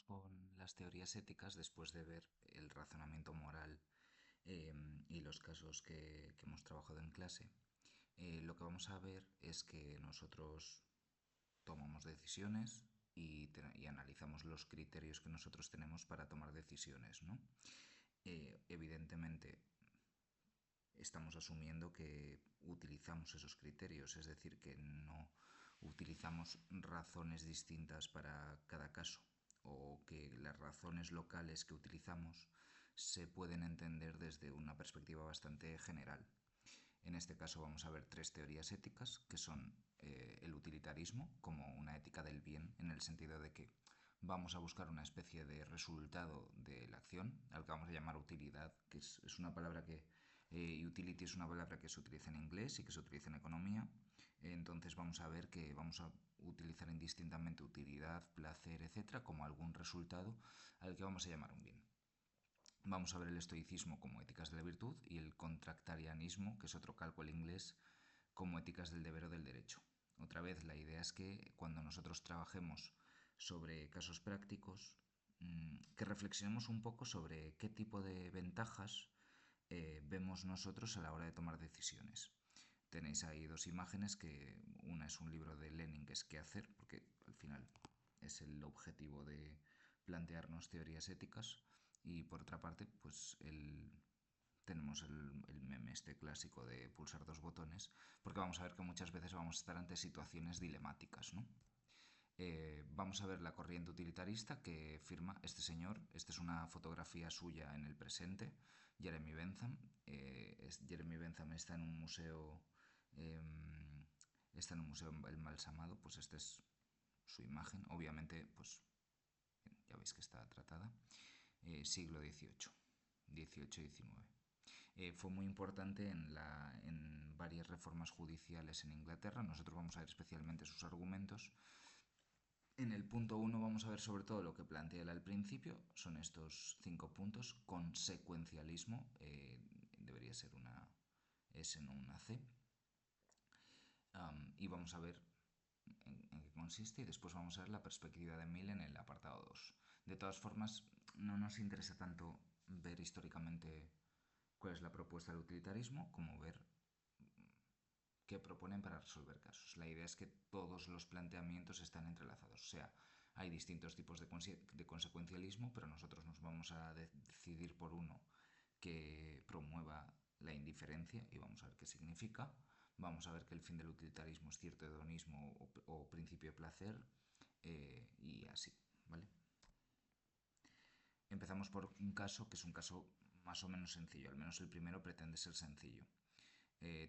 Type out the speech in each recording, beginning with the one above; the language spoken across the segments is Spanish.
con las teorías éticas después de ver el razonamiento moral y los casos que hemos trabajado en clase. Lo que vamos a ver es que nosotros tomamos decisiones y analizamos los criterios que nosotros tenemos para tomar decisiones, ¿no? Evidentemente, estamos asumiendo que utilizamos esos criterios, es decir, que no utilizamos razones distintas para cada caso o que las razones locales que utilizamos se pueden entender desde una perspectiva bastante general. En este caso vamos a ver tres teorías éticas, que son el utilitarismo, como una ética del bien, en el sentido de que vamos a buscar una especie de resultado de la acción, al que vamos a llamar utilidad, que es una palabra que... utility es una palabra que se utiliza en inglés y que se utiliza en economía. Entonces vamos a ver que vamos a utilizar indistintamente utilidad, placer, etcétera, como algún resultado al que vamos a llamar un bien. Vamos a ver el estoicismo como éticas de la virtud y el contractarianismo, que es otro calco al inglés, como éticas del deber o del derecho. Otra vez, la idea es que cuando nosotros trabajemos sobre casos prácticos, que reflexionemos un poco sobre qué tipo de ventajas vemos nosotros a la hora de tomar decisiones. Tenéis ahí dos imágenes, que una es un libro de Lenin, que es qué hacer, porque al final es el objetivo de plantearnos teorías éticas, y por otra parte, pues tenemos el meme este clásico de pulsar dos botones, porque vamos a ver que muchas veces vamos a estar ante situaciones dilemáticas, ¿no? Vamos a ver la corriente utilitarista que firma este señor. Esta es una fotografía suya en el presente, Jeremy Bentham. Jeremy Bentham está en un museo, embalsamado. Pues esta es su imagen. Obviamente, pues ya veis que está tratada. Siglo XVIII, XVIII-XIX. Fue muy importante en varias reformas judiciales en Inglaterra. Nosotros vamos a ver especialmente sus argumentos. En el punto uno vamos a ver sobre todo lo que plantea él al principio, son estos 5 puntos. Consecuencialismo, debería ser una S, no una C. Y vamos a ver en qué consiste, y después vamos a ver la perspectiva de Mill en el apartado 2. De todas formas, no nos interesa tanto ver históricamente cuál es la propuesta del utilitarismo como ver que proponen para resolver casos. La idea es que todos los planteamientos están entrelazados. O sea, hay distintos tipos de consecuencialismo, pero nosotros nos vamos a decidir por uno que promueva la indiferencia y vamos a ver qué significa. Vamos a ver que el fin del utilitarismo es cierto hedonismo o principio de placer, y así, ¿vale? Empezamos por un caso que es un caso más o menos sencillo, al menos el primero pretende ser sencillo.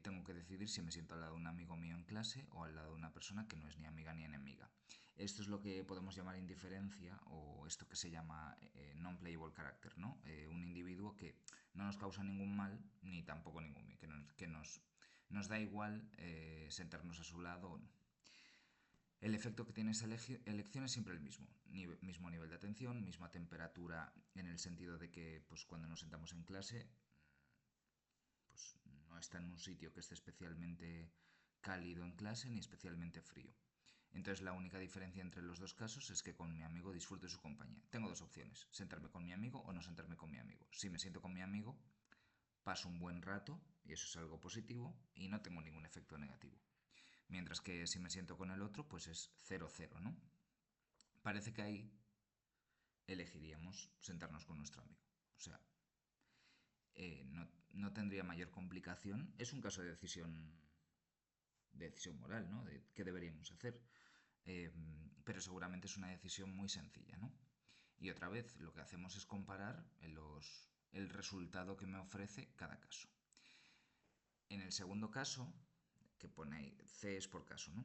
Tengo que decidir si me siento al lado de un amigo mío en clase o al lado de una persona que no es ni amiga ni enemiga. Esto es lo que podemos llamar indiferencia, o esto que se llama non-playable character, ¿no? Un individuo que no nos causa ningún mal ni tampoco ningún bien, nos da igual sentarnos a su lado o no. El efecto que tiene esa elección es siempre el mismo. Mismo nivel de atención, misma temperatura, en el sentido de que pues, cuando nos sentamos en clase, pues no está en un sitio que esté especialmente cálido en clase ni especialmente frío. Entonces la única diferencia entre los dos casos es que con mi amigo disfruto de su compañía. Tengo dos opciones, sentarme con mi amigo o no sentarme con mi amigo. Si me siento con mi amigo, paso un buen rato, y eso es algo positivo, y no tengo ningún efecto negativo. Mientras que si me siento con el otro, pues es 0-0, ¿no? Parece que ahí elegiríamos sentarnos con nuestro amigo. O sea, no tendría mayor complicación. Es un caso de decisión moral, ¿no? De qué deberíamos hacer. Pero seguramente es una decisión muy sencilla, ¿no? Y otra vez lo que hacemos es comparar el resultado que me ofrece cada caso. En el segundo caso, que pone ahí, C es por caso, ¿no?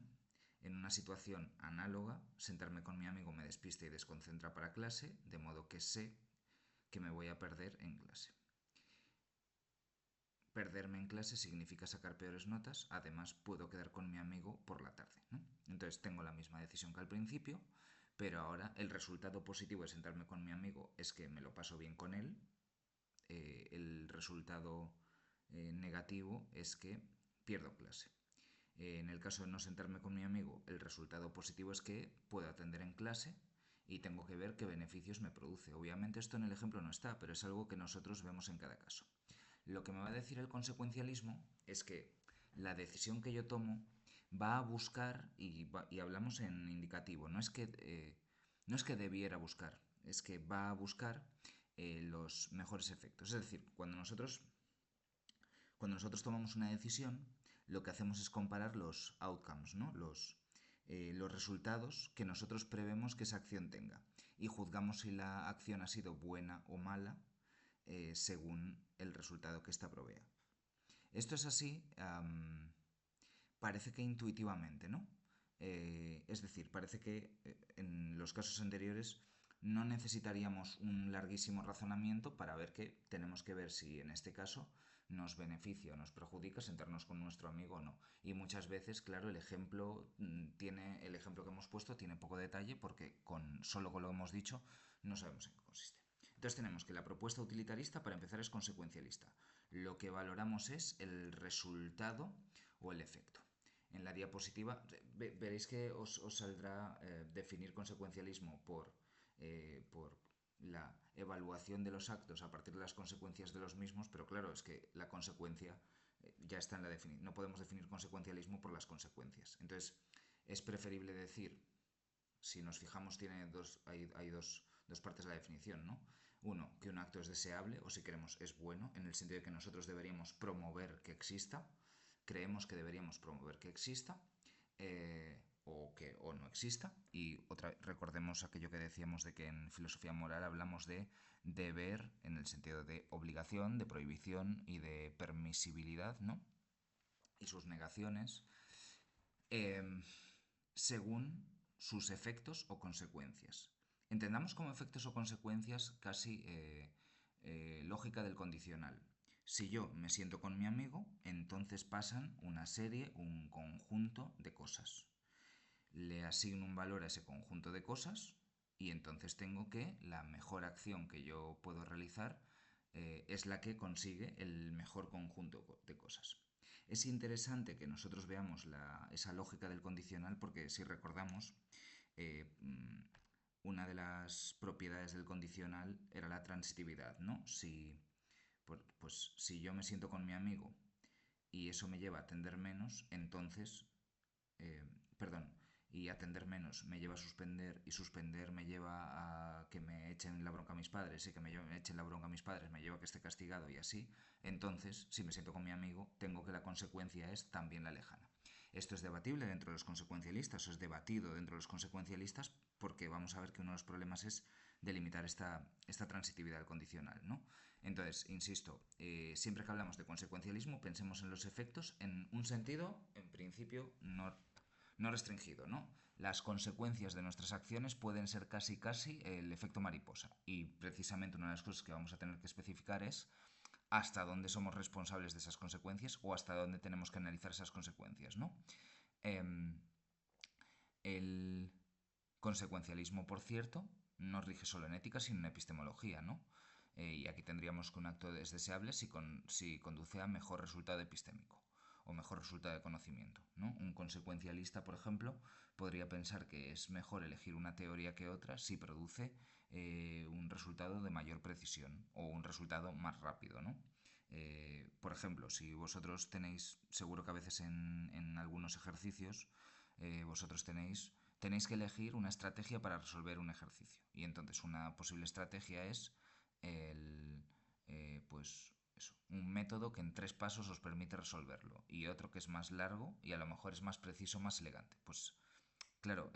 En una situación análoga, sentarme con mi amigo me despista y desconcentra para clase, de modo que sé que me voy a perder en clase. Perderme en clase significa sacar peores notas, además puedo quedar con mi amigo por la tarde, ¿no? Entonces tengo la misma decisión que al principio, pero ahora el resultado positivo de sentarme con mi amigo es que me lo paso bien con él. El resultado negativo es que pierdo clase. En el caso de no sentarme con mi amigo, el resultado positivo es que puedo atender en clase, y tengo que ver qué beneficios me produce. Obviamente esto en el ejemplo no está, pero es algo que nosotros vemos en cada caso. Lo que me va a decir el consecuencialismo es que la decisión que yo tomo va a buscar, y hablamos en indicativo, no es que debiera buscar, es que va a buscar los mejores efectos. Es decir, cuando nosotros tomamos una decisión, lo que hacemos es comparar los outcomes, ¿no? Los resultados que nosotros prevemos que esa acción tenga. Y juzgamos si la acción ha sido buena o mala según el resultado que ésta provea. Esto es así, parece que intuitivamente, ¿no? Es decir, parece que en los casos anteriores no necesitaríamos un larguísimo razonamiento para ver que tenemos que ver si en este caso nos beneficia o nos perjudica sentarnos con nuestro amigo o no. Y muchas veces, claro, el ejemplo que hemos puesto tiene poco detalle porque solo con lo que hemos dicho no sabemos en qué consiste. Entonces tenemos que la propuesta utilitarista, para empezar, es consecuencialista. Lo que valoramos es el resultado o el efecto. En la diapositiva veréis que os saldrá definir consecuencialismo por la evaluación de los actos a partir de las consecuencias de los mismos, pero claro, es que la consecuencia ya está en la definición. No podemos definir consecuencialismo por las consecuencias. Entonces, es preferible decir, si nos fijamos, hay dos partes de la definición, ¿no? Uno, que un acto es deseable, o si queremos, es bueno, en el sentido de que nosotros deberíamos promover que exista, creemos que deberíamos promover que exista, o no exista. Y recordemos aquello que decíamos de que en filosofía moral hablamos de deber en el sentido de obligación, de prohibición y de permisibilidad, ¿no? Y sus negaciones, eh, según sus efectos o consecuencias. Entendamos como efectos o consecuencias casi lógica del condicional. Si yo me siento con mi amigo, entonces pasan un conjunto de cosas. Le asigno un valor a ese conjunto de cosas y entonces tengo que la mejor acción que yo puedo realizar es la que consigue el mejor conjunto de cosas. Es interesante que nosotros veamos esa lógica del condicional porque si recordamos, eh, una de las propiedades del condicional era la transitividad, ¿no? Si yo me siento con mi amigo y eso me lleva a atender menos, entonces, perdón, y atender menos me lleva a suspender y suspender me lleva a que me echen la bronca a mis padres y que me echen la bronca a mis padres me lleva a que esté castigado y así, entonces, si me siento con mi amigo, tengo que la consecuencia es también la lejana. Esto es debatible dentro de los consecuencialistas, o es debatido dentro de los consecuencialistas, porque vamos a ver que uno de los problemas es delimitar esta transitividad condicional, ¿no? Entonces, insisto, siempre que hablamos de consecuencialismo, pensemos en los efectos en un sentido, en principio, no restringido, ¿no? Las consecuencias de nuestras acciones pueden ser casi el efecto mariposa. Y precisamente una de las cosas que vamos a tener que especificar es hasta dónde somos responsables de esas consecuencias o hasta dónde tenemos que analizar esas consecuencias, ¿no? El consecuencialismo, por cierto, no rige solo en ética, sino en epistemología, ¿no? Y aquí tendríamos que un acto es deseable si conduce a mejor resultado epistémico o mejor resultado de conocimiento, ¿no? Un consecuencialista, por ejemplo, podría pensar que es mejor elegir una teoría que otra si produce un resultado de mayor precisión o un resultado más rápido, ¿no? Por ejemplo, si vosotros tenéis, seguro que a veces en algunos ejercicios, vosotros tenéis que elegir una estrategia para resolver un ejercicio. Y entonces una posible estrategia es pues eso, un método que en 3 pasos os permite resolverlo y otro que es más largo y a lo mejor es más preciso, más elegante. Pues claro,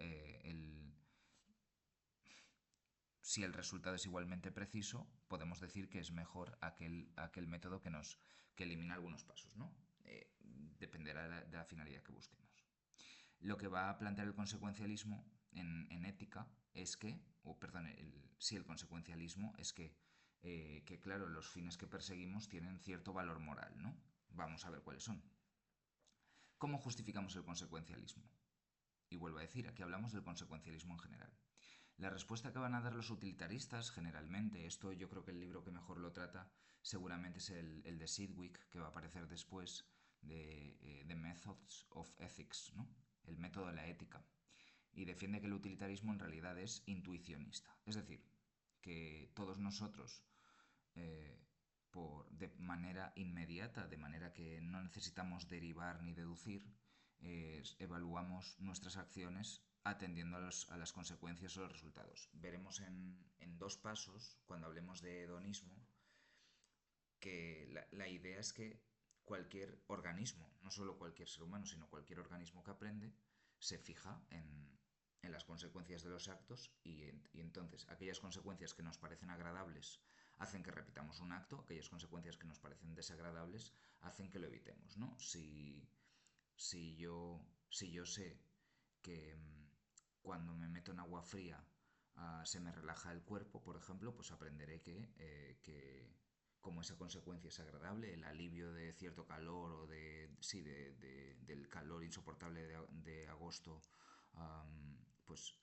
si el resultado es igualmente preciso, podemos decir que es mejor aquel método que elimina algunos pasos, ¿no? Dependerá de la finalidad que busquemos. Lo que va a plantear el consecuencialismo en ética es que, el consecuencialismo es que, claro, los fines que perseguimos tienen cierto valor moral, ¿no? Vamos a ver cuáles son. ¿Cómo justificamos el consecuencialismo? Y vuelvo a decir, aquí hablamos del consecuencialismo en general. La respuesta que van a dar los utilitaristas, generalmente, esto yo creo que el libro que mejor lo trata seguramente es el de Sidgwick, que va a aparecer después, de The Methods of Ethics, ¿no? El método de la ética. y defiende que el utilitarismo en realidad es intuicionista. Es decir, que todos nosotros, de manera inmediata, de manera que no necesitamos derivar ni deducir, evaluamos nuestras acciones atendiendo a las consecuencias o los resultados. Veremos en dos pasos, cuando hablemos de hedonismo, que la idea es que cualquier organismo, no solo cualquier ser humano, sino cualquier organismo que aprende, se fija en las consecuencias de los actos y entonces aquellas consecuencias que nos parecen agradables hacen que repitamos un acto, aquellas consecuencias que nos parecen desagradables hacen que lo evitemos, ¿no? Si yo sé que cuando me meto en agua fría se me relaja el cuerpo, por ejemplo, pues aprenderé que como esa consecuencia es agradable, el alivio de cierto calor o sí, del calor insoportable de agosto, pues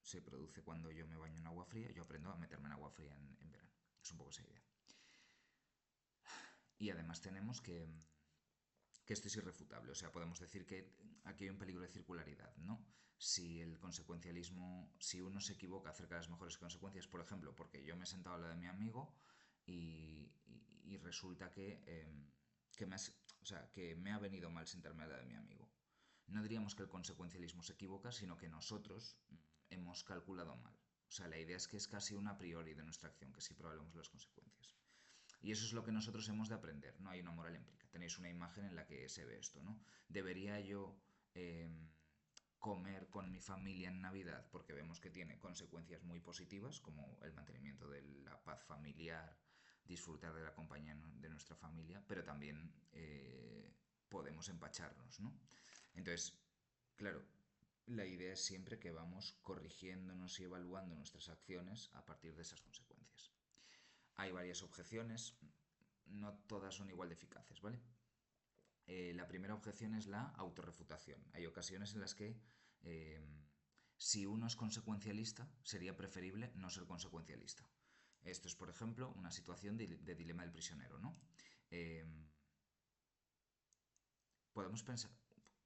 se produce cuando yo me baño en agua fría, yo aprendo a meterme en agua fría en verano. Es un poco esa idea. Y además tenemos que esto es irrefutable. O sea, podemos decir que aquí hay un peligro de circularidad, ¿no? Si el consecuencialismo, si uno se equivoca acerca de las mejores consecuencias, por ejemplo, porque yo me he sentado al lado de mi amigo y resulta que me ha venido mal sentarme al lado de mi amigo. No diríamos que el consecuencialismo se equivoca, sino que nosotros hemos calculado mal. O sea, la idea es que es casi un a priori de nuestra acción, que sí probamos las consecuencias. Y eso es lo que nosotros hemos de aprender, no hay una moral empírica. Tenéis una imagen en la que se ve esto, ¿no? ¿Debería yo comer con mi familia en Navidad? Porque vemos que tiene consecuencias muy positivas, como el mantenimiento de la paz familiar, disfrutar de la compañía de nuestra familia, pero también podemos empacharnos, ¿no? Entonces, claro, la idea es siempre que vamos corrigiéndonos y evaluando nuestras acciones a partir de esas consecuencias. Hay varias objeciones, no todas son igual de eficaces, ¿vale? La primera objeción es la autorrefutación. Hay ocasiones en las que si uno es consecuencialista, sería preferible no ser consecuencialista. Esto es, por ejemplo, una situación de dilema del prisionero, ¿no? Eh, Podemos pensar,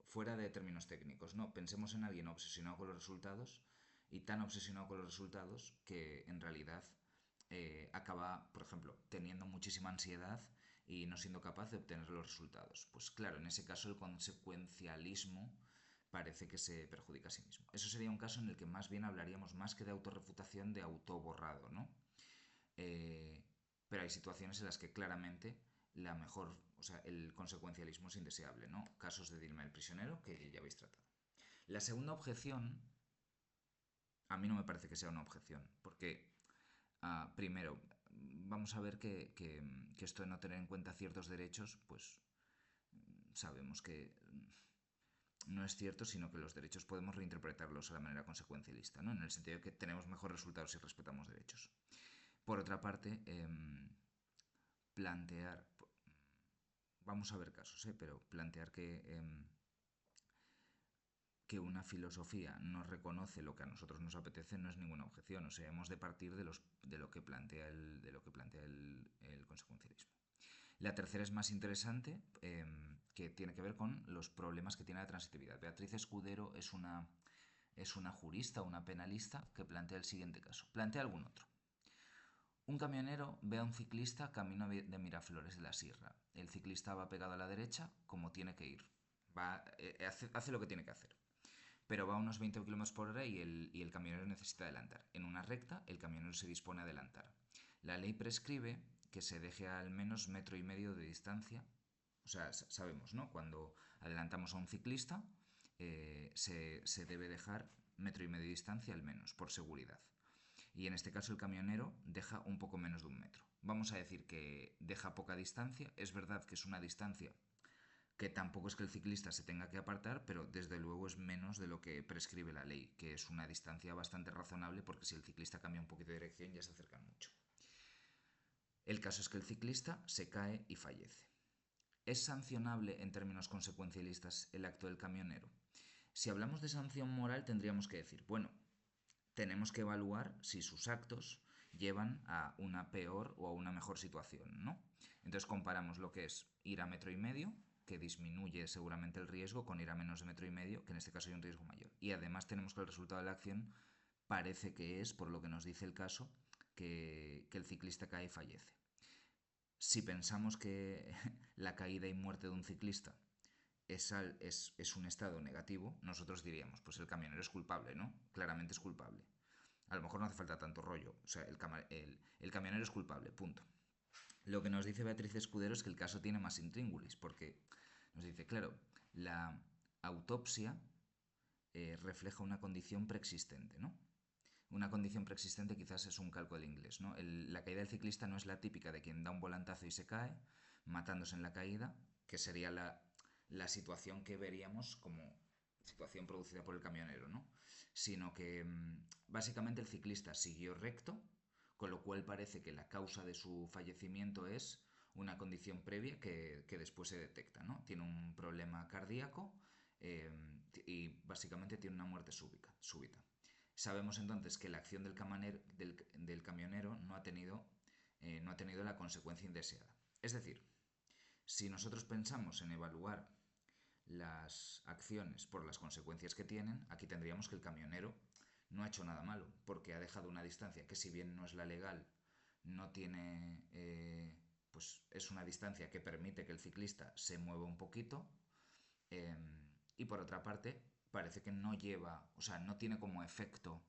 fuera de términos técnicos, ¿no? Pensemos en alguien obsesionado con los resultados y tan obsesionado con los resultados que en realidad acaba, por ejemplo, teniendo muchísima ansiedad y no siendo capaz de obtener los resultados. Pues claro, en ese caso el consecuencialismo parece que se perjudica a sí mismo. Eso sería un caso en el que más bien hablaríamos más que de autorrefutación, de autoborrado, ¿no? Eh, pero hay situaciones en las que claramente o sea, el consecuencialismo es indeseable, ¿no? Casos de dilema del prisionero que ya habéis tratado. La segunda objeción, a mí no me parece que sea una objeción, porque primero, vamos a ver que esto de no tener en cuenta ciertos derechos, pues sabemos que no es cierto, sino que los derechos podemos reinterpretarlos a la manera consecuencialista, ¿no? En el sentido de que tenemos mejores resultados si respetamos derechos. Por otra parte, plantear, vamos a ver casos, pero plantear que una filosofía no reconoce lo que a nosotros nos apetece no es ninguna objeción. O sea, hemos de partir de lo que plantea el consecuencialismo. La tercera es más interesante, que tiene que ver con los problemas que tiene la transitividad. Beatriz Escudero es una jurista, una penalista, que plantea el siguiente caso. Plantea algún otro. Un camionero ve a un ciclista camino de Miraflores de la Sierra. El ciclista va pegado a la derecha como tiene que ir. Hace lo que tiene que hacer. Pero va a unos 20 km por hora y el camionero necesita adelantar. En una recta, el camionero se dispone a adelantar. La ley prescribe que se deje al menos 1,5 metros de distancia. O sea, sabemos, ¿no? Cuando adelantamos a un ciclista, se debe dejar 1,5 metros de distancia al menos, por seguridad. Y en este caso el camionero deja un poco menos de 1 metro. Vamos a decir que deja poca distancia. Es verdad que es una distancia que tampoco es que el ciclista se tenga que apartar, pero desde luego es menos de lo que prescribe la ley, que es una distancia bastante razonable porque si el ciclista cambia un poquito de dirección ya se acercan mucho. El caso es que el ciclista se cae y fallece. ¿Es sancionable en términos consecuencialistas el acto del camionero? Si hablamos de sanción moral tendríamos que decir, bueno, tenemos que evaluar si sus actos llevan a una peor o a una mejor situación, ¿no? Entonces comparamos lo que es ir a 1,5 metros, que disminuye seguramente el riesgo con ir a menos de 1,5 metros, que en este caso hay un riesgo mayor. Y además tenemos que el resultado de la acción parece que es, por lo que nos dice el caso, que el ciclista cae y fallece. Si pensamos que la caída y muerte de un ciclista es un estado negativo, nosotros diríamos, pues el camionero es culpable, ¿no? Claramente es culpable. A lo mejor no hace falta tanto rollo. O sea, el camionero es culpable, punto. Lo que nos dice Beatriz Escudero es que el caso tiene más intríngulis, porque nos dice, claro, la autopsia refleja una condición preexistente, ¿no? Una condición preexistente quizás es un calco del inglés, ¿no? La caída del ciclista no es la típica de quien da un volantazo y se cae, matándose en la caída, que sería la situación que veríamos como situación producida por el camionero, ¿no? Sino que básicamente el ciclista siguió recto, con lo cual parece que la causa de su fallecimiento es una condición previa que después se detecta, ¿no? Tiene un problema cardíaco y básicamente tiene una muerte súbita. Sabemos entonces que la acción del camionero no ha tenido la consecuencia indeseada. Es decir, si nosotros pensamos en evaluar las acciones por las consecuencias que tienen, aquí tendríamos que el camionero no ha hecho nada malo, porque ha dejado una distancia que, si bien no es la legal, no tiene, pues es una distancia que permite que el ciclista se mueva un poquito. Y por otra parte, parece que no lleva, o sea, no tiene como efecto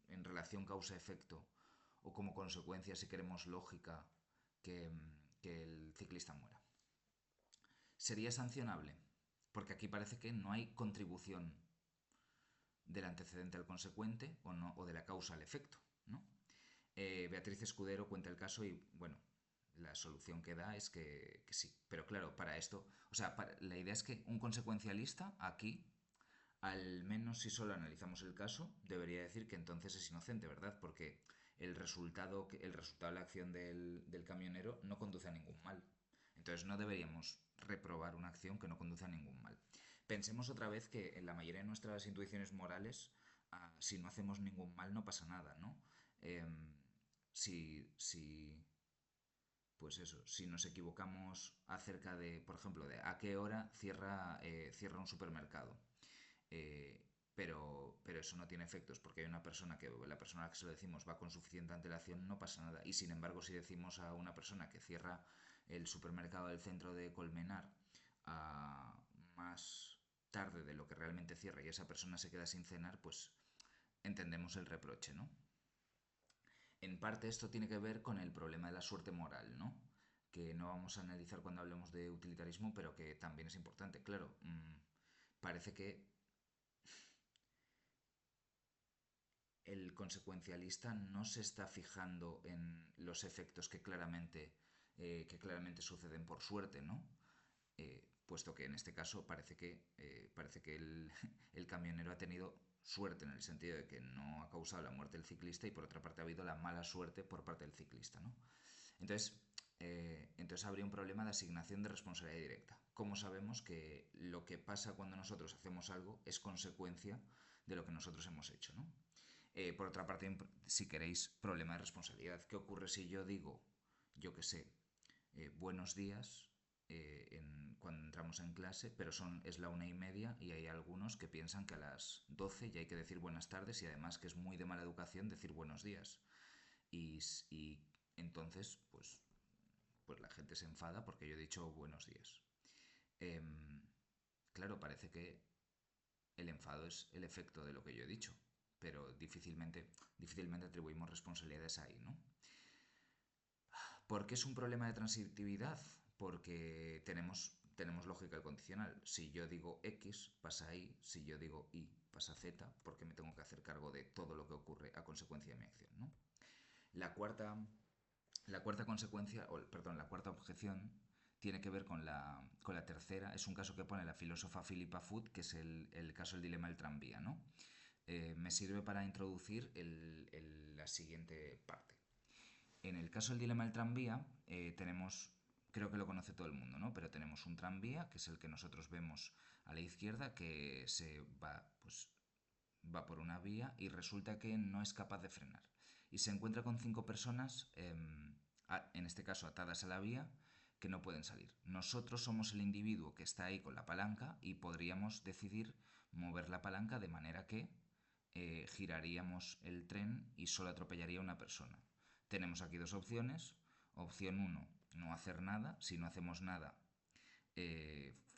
en relación causa-efecto o como consecuencia, si queremos lógica, que el ciclista muera. ¿Sería sancionable? Porque aquí parece que no hay contribución del antecedente al consecuente o de la causa al efecto, ¿no? Beatriz Escudero cuenta el caso y, bueno, la solución que da es que sí. Pero claro, para esto, o sea, la idea es que un consecuencialista aquí, al menos si solo analizamos el caso, debería decir que entonces es inocente, ¿verdad? Porque el resultado de la acción del camionero no conduce a ningún mal. Entonces no deberíamos reprobar una acción que no conduce a ningún mal. Pensemos otra vez que en la mayoría de nuestras intuiciones morales, si no hacemos ningún mal no pasa nada, ¿no? Si, pues eso, si nos equivocamos acerca de, por ejemplo, de a qué hora cierra un supermercado, pero eso no tiene efectos porque hay la persona a la que se lo decimos va con suficiente antelación, no pasa nada. Y sin embargo, si decimos a una persona que cierra el supermercado del centro de Colmenar más tarde de lo que realmente cierra y esa persona se queda sin cenar, pues entendemos el reproche, ¿no? En parte esto tiene que ver con el problema de la suerte moral, ¿no? Que no vamos a analizar cuando hablemos de utilitarismo, pero que también es importante. Claro, parece que el consecuencialista no se está fijando en los efectos que claramente suceden por suerte, ¿no? Puesto que en este caso parece que el camionero ha tenido suerte en el sentido de que no ha causado la muerte del ciclista y por otra parte ha habido la mala suerte por parte del ciclista, ¿no? Entonces habría un problema de asignación de responsabilidad directa. ¿Cómo sabemos que lo que pasa cuando nosotros hacemos algo es consecuencia de lo que nosotros hemos hecho, ¿no? Por otra parte, si queréis, problema de responsabilidad. ¿Qué ocurre si yo digo, yo qué sé, buenos días cuando entramos en clase, pero es la 1:30 y hay algunos que piensan que a las 12 ya hay que decir buenas tardes y además que es muy de mala educación decir buenos días? Y entonces, pues la gente se enfada porque yo he dicho buenos días. Claro, parece que el enfado es el efecto de lo que yo he dicho, pero difícilmente atribuimos responsabilidades ahí, ¿no? ¿Por qué es un problema de transitividad? Porque tenemos lógica del condicional. Si yo digo X, pasa Y. Si yo digo Y, pasa Z, porque me tengo que hacer cargo de todo lo que ocurre a consecuencia de mi acción, ¿no? La cuarta consecuencia, perdón, la cuarta objeción tiene que ver con la tercera. Es un caso que pone la filósofa Philippa Foot, que es el caso del dilema del tranvía, ¿no? Me sirve para introducir la siguiente parte. En el caso del dilema del tranvía, creo que lo conoce todo el mundo, ¿no? Pero tenemos un tranvía, que es el que nosotros vemos a la izquierda, que va por una vía y resulta que no es capaz de frenar. Y se encuentra con 5 personas, en este caso atadas a la vía, que no pueden salir. Nosotros somos el individuo que está ahí con la palanca y podríamos decidir mover la palanca de manera que giraríamos el tren y solo atropellaría a una persona. Tenemos aquí dos opciones. Opción 1, no hacer nada. Si no hacemos nada,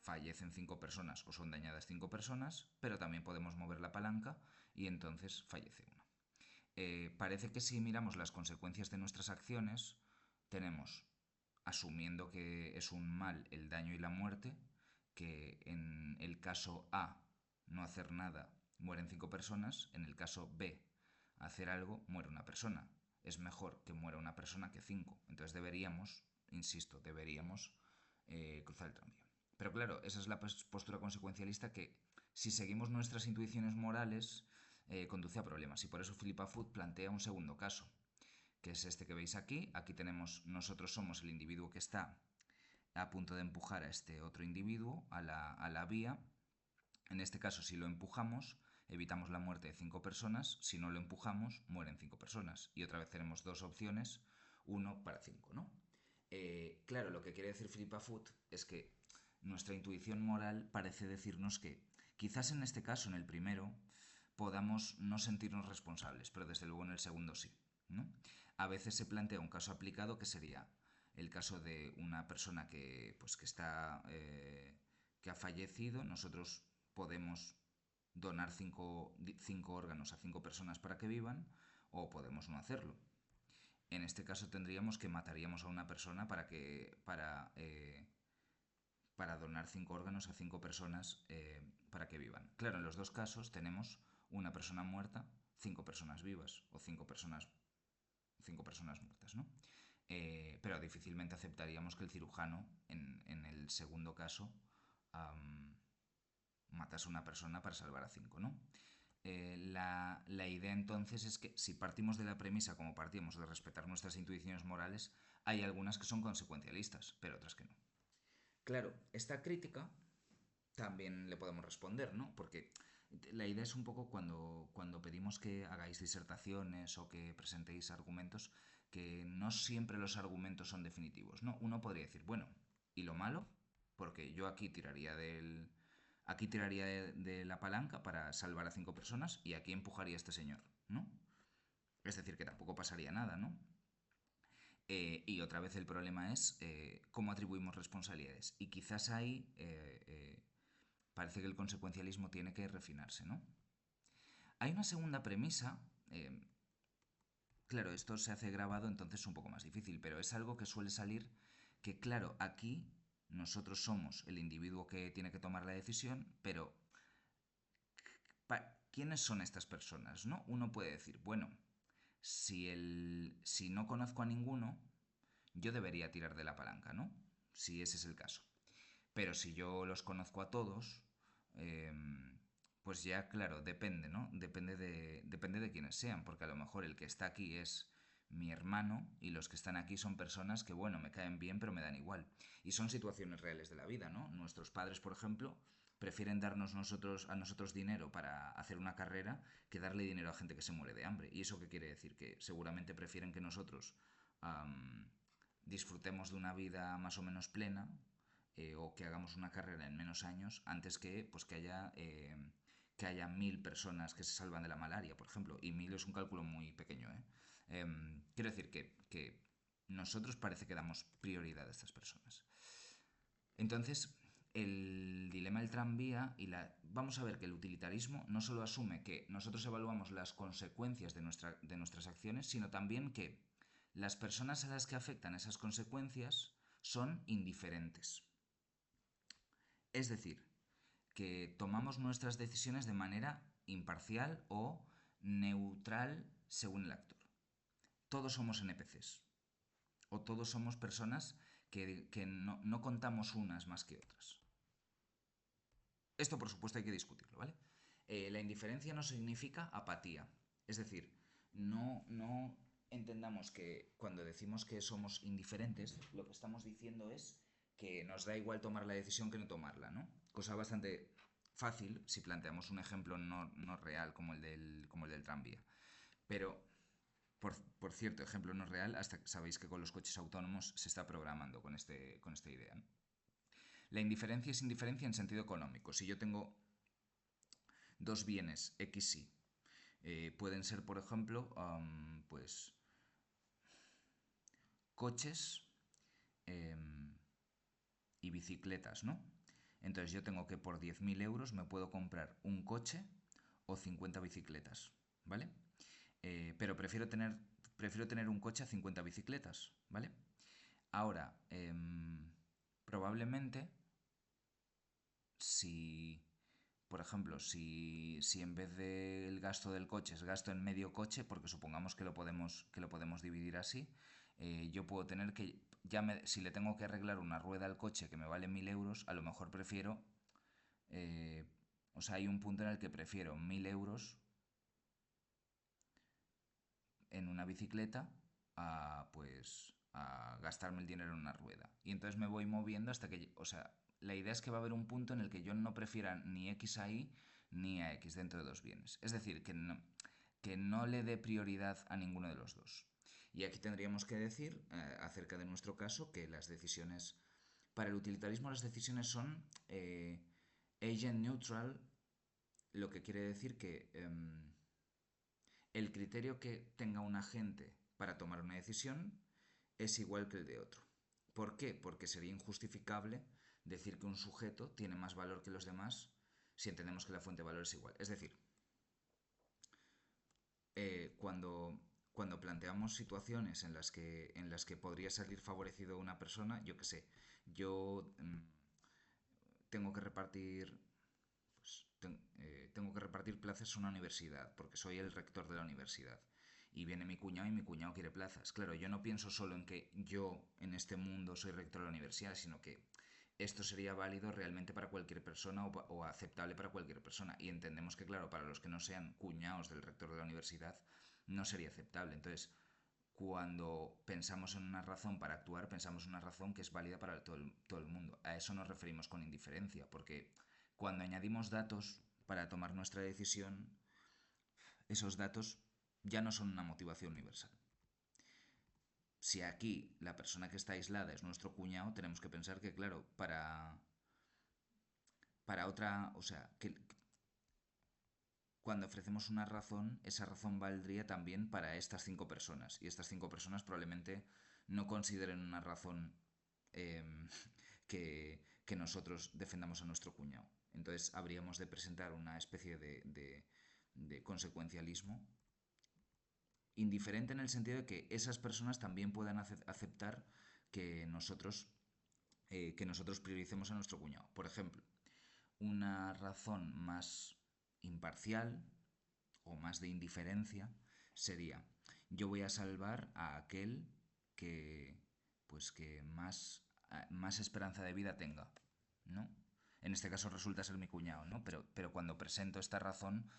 fallecen 5 personas o son dañadas 5 personas, pero también podemos mover la palanca y entonces fallece una. Parece que si miramos las consecuencias de nuestras acciones, tenemos, asumiendo que es un mal el daño y la muerte, que en el caso A, no hacer nada, mueren 5 personas, en el caso B, hacer algo, muere una persona. Es mejor que muera una persona que 5. Entonces deberíamos, insisto, deberíamos cruzar el tranvía. Pero claro, esa es la postura consecuencialista que, si seguimos nuestras intuiciones morales, conduce a problemas. Y por eso Philippa Foot plantea un segundo caso, que es este que veis aquí. Aquí tenemos, nosotros somos el individuo que está a punto de empujar a este otro individuo a la vía. En este caso, si lo empujamos, evitamos la muerte de 5 personas. Si no lo empujamos, mueren 5 personas. Y otra vez tenemos dos opciones, 1 para 5, ¿no? Claro, lo que quiere decir Philippa Foot es que nuestra intuición moral parece decirnos que quizás en este caso, en el primero, podamos no sentirnos responsables, pero desde luego en el segundo sí, ¿no? A veces se plantea un caso aplicado que sería el caso de una persona que está que ha fallecido. Nosotros podemos donar cinco órganos a 5 personas para que vivan, o podemos no hacerlo. En este caso tendríamos que mataríamos a una persona para donar 5 órganos a 5 personas para que vivan. Claro, en los dos casos tenemos una persona muerta, 5 personas vivas, o 5 personas muertas, ¿no? Pero difícilmente aceptaríamos que el cirujano, en el segundo caso, matase a una persona para salvar a 5, ¿no? La idea entonces es que, si partimos de la premisa, como partimos, de respetar nuestras intuiciones morales, hay algunas que son consecuencialistas, pero otras que no. Claro, esta crítica también le podemos responder, ¿no? Porque la idea es un poco, cuando pedimos que hagáis disertaciones o que presentéis argumentos, que no siempre los argumentos son definitivos, ¿no? Uno podría decir, bueno, ¿y lo malo? Porque yo aquí tiraría de la palanca para salvar a 5 personas y aquí empujaría a este señor, ¿no? Es decir, que tampoco pasaría nada, ¿no? Y otra vez el problema es cómo atribuimos responsabilidades. Y quizás ahí parece que el consecuencialismo tiene que refinarse, ¿no? Hay una segunda premisa. Claro, esto se hace grabado, entonces es un poco más difícil, pero es algo que suele salir, que claro, aquí nosotros somos el individuo que tiene que tomar la decisión, pero ¿quiénes son estas personas, no? Uno puede decir, bueno, si no conozco a ninguno, yo debería tirar de la palanca, ¿no? Si ese es el caso. Pero si yo los conozco a todos, eh, pues ya, claro, depende, ¿no? Depende de quiénes sean, porque a lo mejor el que está aquí es mi hermano y los que están aquí son personas que, bueno, me caen bien, pero me dan igual. Y son situaciones reales de la vida, ¿no? Nuestros padres, por ejemplo, prefieren darnos a nosotros dinero para hacer una carrera que darle dinero a gente que se muere de hambre. ¿Y eso qué quiere decir? Que seguramente prefieren que nosotros disfrutemos de una vida más o menos plena, o que hagamos una carrera en menos años, antes que, pues, que haya 1000 personas que se salvan de la malaria, por ejemplo. Y 1000 es un cálculo muy pequeño, ¿eh? Quiero decir que nosotros parece que damos prioridad a estas personas. Entonces, el dilema del tranvía vamos a ver que el utilitarismo no solo asume que nosotros evaluamos las consecuencias de nuestras acciones, sino también que las personas a las que afectan esas consecuencias son indiferentes. Es decir, que tomamos nuestras decisiones de manera imparcial o neutral según el actor. Todos somos NPCs, o todos somos personas que no contamos unas más que otras. Esto, por supuesto, hay que discutirlo, ¿vale? La indiferencia no significa apatía. Es decir, no entendamos que cuando decimos que somos indiferentes, lo que estamos diciendo es que nos da igual tomar la decisión que no tomarla, ¿no? Cosa bastante fácil si planteamos un ejemplo no real como el del tranvía. Pero Por cierto, ejemplo no real, hasta sabéis que con los coches autónomos se está programando con esta idea, ¿no? La indiferencia es indiferencia en sentido económico. Si yo tengo dos bienes X y, pueden ser, por ejemplo, pues coches y bicicletas, ¿no? Entonces yo tengo que por 10.000 euros me puedo comprar un coche o 50 bicicletas, ¿vale? Pero prefiero tener un coche a 50 bicicletas, ¿vale? Ahora, probablemente si, por ejemplo, si en vez del gasto del coche es gasto en medio coche, porque supongamos que lo podemos dividir así, yo puedo tener que, si le tengo que arreglar una rueda al coche que me vale 1.000 euros, a lo mejor prefiero, eh, o sea, hay un punto en el que prefiero 1.000 euros en una bicicleta a gastarme el dinero en una rueda. Y entonces me voy moviendo hasta que, o sea, la idea es que va a haber un punto en el que yo no prefiera ni X a Y ni a X dentro de dos bienes. Es decir, que no le dé prioridad a ninguno de los dos. Y aquí tendríamos que decir, acerca de nuestro caso, que las decisiones, para el utilitarismo las decisiones son agent neutral, lo que quiere decir que el criterio que tenga un agente para tomar una decisión es igual que el de otro. ¿Por qué? Porque sería injustificable decir que un sujeto tiene más valor que los demás si entendemos que la fuente de valor es igual. Es decir, cuando planteamos situaciones en las que podría salir favorecido una persona, yo qué sé, yo tengo que repartir tengo que repartir plazas a una universidad, porque soy el rector de la universidad. Y viene mi cuñado y mi cuñado quiere plazas. Claro, yo no pienso solo en que yo en este mundo soy rector de la universidad, sino que esto sería válido realmente para cualquier persona o aceptable para cualquier persona. Y entendemos que, claro, para los que no sean cuñados del rector de la universidad, no sería aceptable. Entonces, cuando pensamos en una razón para actuar, pensamos en una razón que es válida para todo el mundo. A eso nos referimos con indiferencia, porque cuando añadimos datos para tomar nuestra decisión, esos datos ya no son una motivación universal. Si aquí la persona que está aislada es nuestro cuñado, tenemos que pensar que, claro, para otra, o sea, que cuando ofrecemos una razón, esa razón valdría también para estas cinco personas. Y estas cinco personas probablemente no consideren una razón eh, que nosotros defendamos a nuestro cuñado. Entonces habríamos de presentar una especie de consecuencialismo indiferente en el sentido de que esas personas también puedan aceptar que nosotros prioricemos a nuestro cuñado. Por ejemplo, una razón más imparcial o más de indiferencia sería: yo voy a salvar a aquel que que más esperanza de vida tenga, ¿no? En este caso resulta ser mi cuñado, ¿no? Pero cuando presento esta razón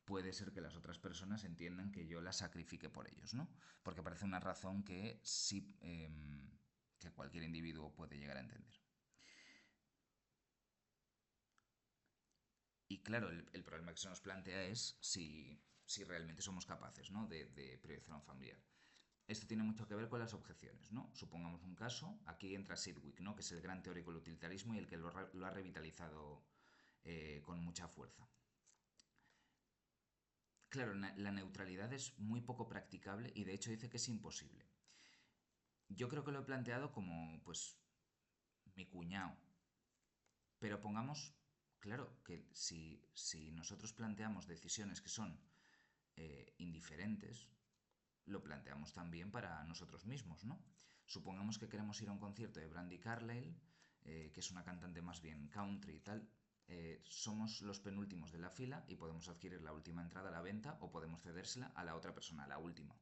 puede ser que las otras personas entiendan que yo la sacrifique por ellos, ¿no? Porque parece una razón que sí, que cualquier individuo puede llegar a entender. Y claro, el problema que se nos plantea es si realmente somos capaces, ¿no?, de priorizar a un familiar. Esto tiene mucho que ver con las objeciones, ¿no? Supongamos un caso, aquí entra Sidgwick, ¿no?, que es el gran teórico del utilitarismo y el que lo ha revitalizado con mucha fuerza. Claro, la neutralidad es muy poco practicable y de hecho dice que es imposible. Yo creo que lo he planteado como, pues, mi cuñado. Pero pongamos, claro, que si nosotros planteamos decisiones que son indiferentes, lo planteamos también para nosotros mismos, ¿no? Supongamos que queremos ir a un concierto de Brandi Carlile, que es una cantante más bien country y tal. Somos los penúltimos de la fila y podemos adquirir la última entrada a la venta o podemos cedérsela a la otra persona, a la última.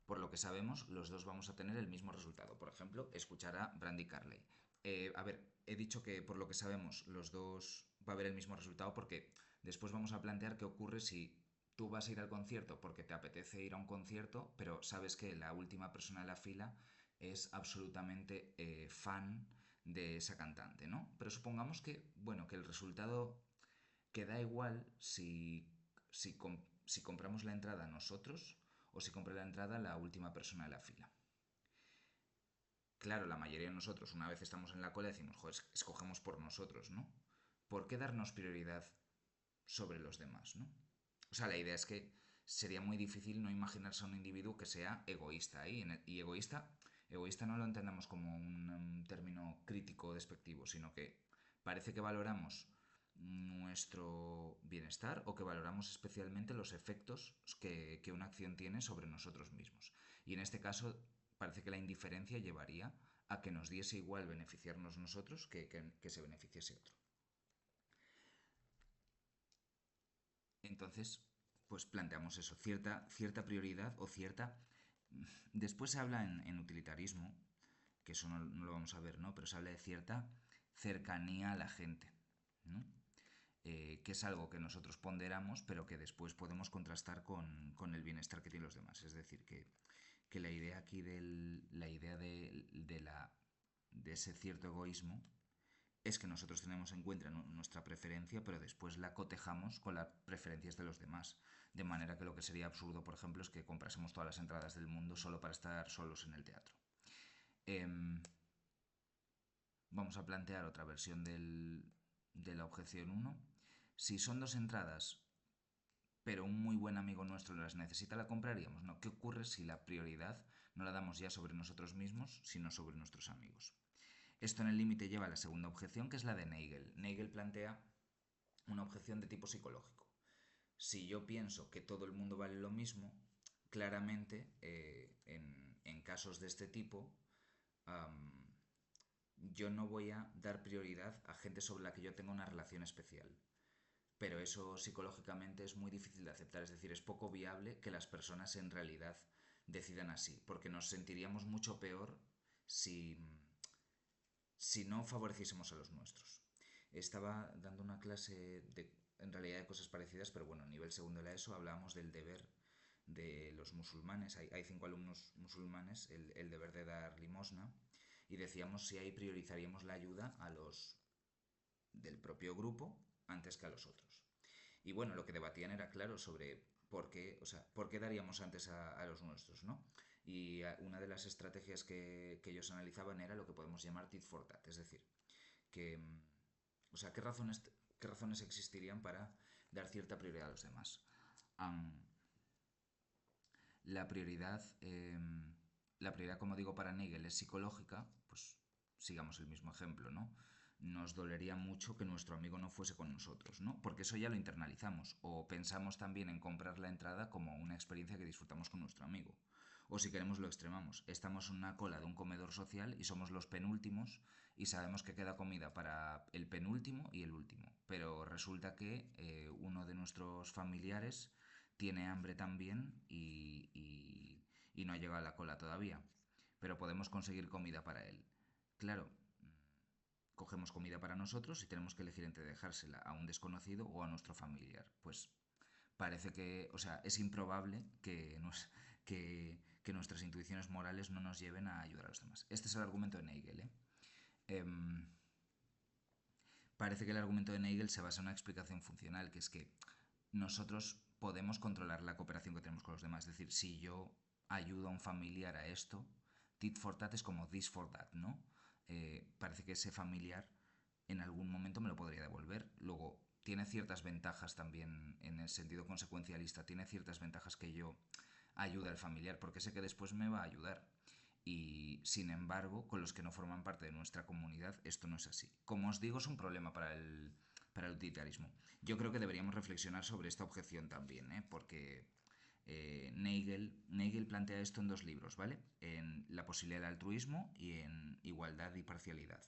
Por lo que sabemos, los dos vamos a tener el mismo resultado. Por ejemplo, escuchar a Brandi Carlile. A ver, he dicho que por lo que sabemos, los dos va a haber el mismo resultado porque después vamos a plantear qué ocurre si tú vas a ir al concierto porque te apetece ir a un concierto, pero sabes que la última persona de la fila es absolutamente fan de esa cantante, ¿no? Pero supongamos que, bueno, que el resultado que da igual si compramos la entrada nosotros o si compra la entrada la última persona de la fila. Claro, la mayoría de nosotros, una vez estamos en la cola, decimos, joder, escogemos por nosotros, ¿no? ¿Por qué darnos prioridad sobre los demás, ¿no? O sea, la idea es que sería muy difícil no imaginarse a un individuo que sea egoísta ahí. Y egoísta no lo entendamos como un término crítico o despectivo, sino que parece que valoramos nuestro bienestar o que valoramos especialmente los efectos que una acción tiene sobre nosotros mismos. Y en este caso parece que la indiferencia llevaría a que nos diese igual beneficiarnos nosotros que se beneficiase otro. Entonces, pues planteamos eso, cierta prioridad o cierta... Después se habla en utilitarismo, que eso no lo vamos a ver, ¿no? Pero se habla de cierta cercanía a la gente, ¿no? Que es algo que nosotros ponderamos, pero que después podemos contrastar con el bienestar que tienen los demás. Es decir, que la idea aquí la idea de ese cierto egoísmo es que nosotros tenemos en cuenta nuestra preferencia, pero después la cotejamos con las preferencias de los demás. De manera que lo que sería absurdo, por ejemplo, es que comprásemos todas las entradas del mundo solo para estar solos en el teatro. Vamos a plantear otra versión de la objeción 1. Si son dos entradas, pero un muy buen amigo nuestro las necesita, la compraríamos. No, ¿qué ocurre si la prioridad no la damos ya sobre nosotros mismos, sino sobre nuestros amigos? Esto en el límite lleva a la segunda objeción, que es la de Nagel. Nagel plantea una objeción de tipo psicológico. Si yo pienso que todo el mundo vale lo mismo, claramente en casos de este tipo, yo no voy a dar prioridad a gente sobre la que yo tenga una relación especial. Pero eso psicológicamente es muy difícil de aceptar, es decir, es poco viable que las personas en realidad decidan así, porque nos sentiríamos mucho peor si, si no favoreciésemos a los nuestros. Estaba dando una clase en realidad de cosas parecidas, pero bueno, a nivel segundo de la ESO hablábamos del deber de los musulmanes. Hay 5 alumnos musulmanes, el deber de dar limosna, y decíamos si ahí priorizaríamos la ayuda a los del propio grupo antes que a los otros. Y bueno, lo que debatían era claro sobre por qué, o sea, por qué daríamos antes a los nuestros, ¿no? Y una de las estrategias que ellos analizaban era lo que podemos llamar tit for tat, es decir, que, o sea, qué razones existirían para dar cierta prioridad a los demás. Um, la prioridad, la prioridad, como digo, para Nagel es psicológica, pues sigamos el mismo ejemplo, ¿no? Nos dolería mucho que nuestro amigo no fuese con nosotros, ¿no? Porque eso ya lo internalizamos. O pensamos también en comprar la entrada como una experiencia que disfrutamos con nuestro amigo. O si queremos lo extremamos. Estamos en una cola de un comedor social y somos los penúltimos y sabemos que queda comida para el penúltimo y el último. Pero resulta que uno de nuestros familiares tiene hambre también y no ha llegado a la cola todavía. Pero podemos conseguir comida para él. Claro, cogemos comida para nosotros y tenemos que elegir entre dejársela a un desconocido o a nuestro familiar. Pues parece que, o sea, es improbable que nuestras intuiciones morales no nos lleven a ayudar a los demás. Este es el argumento de Nagel, ¿eh? Parece que el argumento de Nagel se basa en una explicación funcional, que es que nosotros podemos controlar la cooperación que tenemos con los demás. Es decir, si yo ayudo a un familiar a esto, tit for tat es como this for that, ¿no? Parece que ese familiar en algún momento me lo podría devolver. Luego, tiene ciertas ventajas también en el sentido consecuencialista, tiene ciertas ventajas que yo ayude al familiar, porque sé que después me va a ayudar. Y sin embargo, con los que no forman parte de nuestra comunidad, esto no es así. Como os digo, es un problema para el utilitarismo. Yo creo que deberíamos reflexionar sobre esta objeción también, ¿eh? Porque Nagel plantea esto en 2 libros, ¿vale? En La posibilidad del altruismo y en Igualdad y parcialidad.